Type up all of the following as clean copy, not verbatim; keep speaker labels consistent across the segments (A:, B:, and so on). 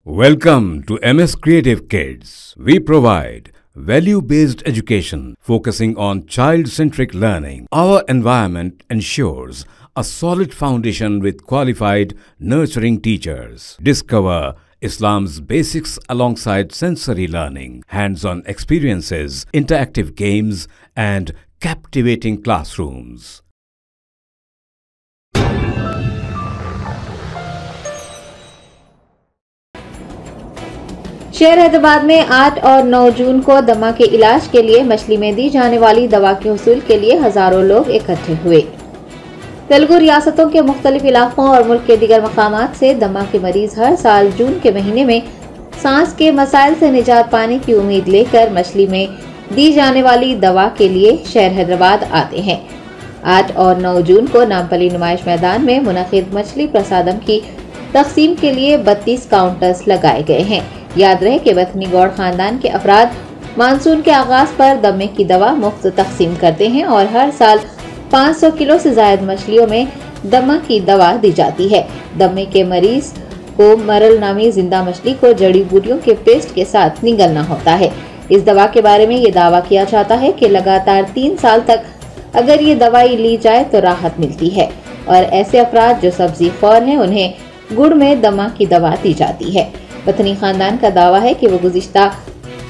A: Welcome to MS Creative Kids. We provide value-based education focusing on child-centric learning. Our environment ensures a solid foundation with qualified, nurturing teachers. Discover Islam's basics alongside sensory learning, hands-on experiences, interactive games, and captivating classrooms.
B: शहर हैदराबाद में 8 और 9 जून को दमा के इलाज के लिए मछली में दी जाने वाली दवा के हुसूल के लिए हजारों लोग इकट्ठे हुए। तेलुगु रियासतों के मुख्तलिफ इलाकों और मुल्क के दीगर मकामात से दमा के मरीज हर साल जून के महीने में सांस के मसाइल से निजात पाने की उम्मीद लेकर मछली में दी जाने वाली दवा के लिए शहर हैदराबाद आते हैं। 8 और 9 जून को नामपल्ली नुमाइश मैदान में मुनक़िद मछली प्रसादम की तकसीम के लिए 32 काउंटर्स लगाए गए हैं। याद रहे कि बथनी गौड़ खानदान के अफराद मानसून के आगाज पर दमे की दवा मुफ्त तकसीम करते हैं और हर साल 500 किलो से जायद मछलियों में दमा की दवा दी जाती है। दमे के मरीज को मरल नामी जिंदा मछली को जड़ी बूटियों के पेस्ट के साथ निगलना होता है। इस दवा के बारे में ये दावा किया जाता है कि लगातार 3 साल तक अगर ये दवाई ली जाए तो राहत मिलती है और ऐसे अफराद जो सब्जी खौर हैं उन्हें गुड़ में दमा की दवा दी जाती है। बथनी खानदान का दावा है कि वो गुज़िश्ता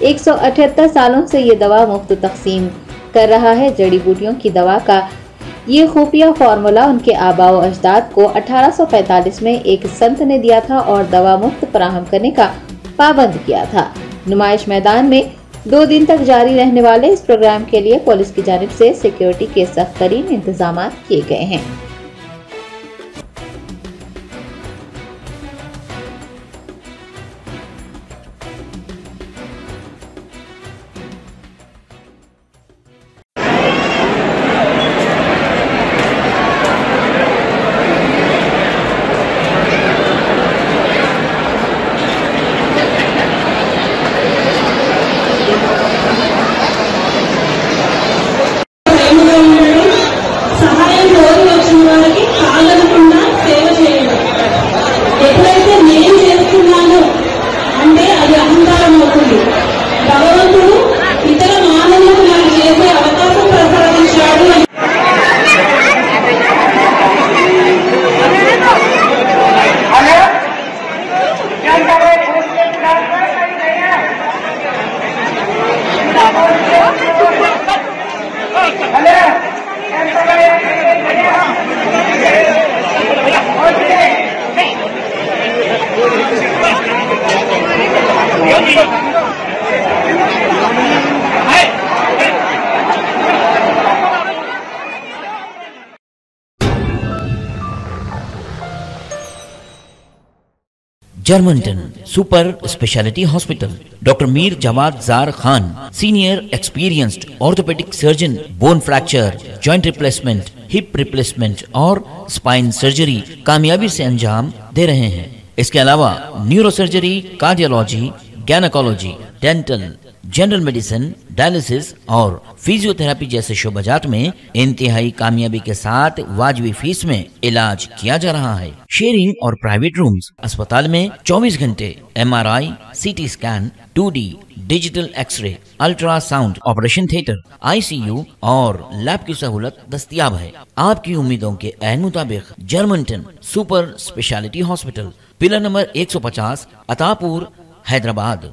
B: 178 सालों से ये दवा मुफ्त तकसीम कर रहा है। जड़ी बूटियों की दवा का ये खुफिया फार्मूला उनके आबाओ अजदाद को 1845 में एक संत ने दिया था और दवा मुफ्त फराहम करने का पाबंद किया था। नुमाइश मैदान में 2 दिन तक जारी रहने वाले इस प्रोग्राम के लिए पुलिस की जानिब से सिक्योरिटी के सख्त तरीन इंतजाम किए गए हैं।
C: Germanton super speciality hospital, doctor Mir Jawad Zar Khan, senior experienced orthopaedic surgeon, bone fracture, joint replacement, hip replacement और स्पाइन सर्जरी कामयाबी से अंजाम दे रहे हैं। इसके अलावा neuro surgery, cardiology, gynaecology, dental, general medicine, dialysis और फिजियोथेरेपी जैसे शोबाजात में इंतहाई कामयाबी के साथ वाजबी फीस में इलाज किया जा रहा है। शेयरिंग और प्राइवेट रूम्स, अस्पताल में 24 घंटे MRI, CT scan, 2D digital X ray, ultrasound, operation theatre, ICU और लैब की सहूलत दस्तयाब है। आपकी उम्मीदों के ऐन मुताबिक जर्मनटन super speciality hospital, pillar number 150, Attapur, Hyderabad.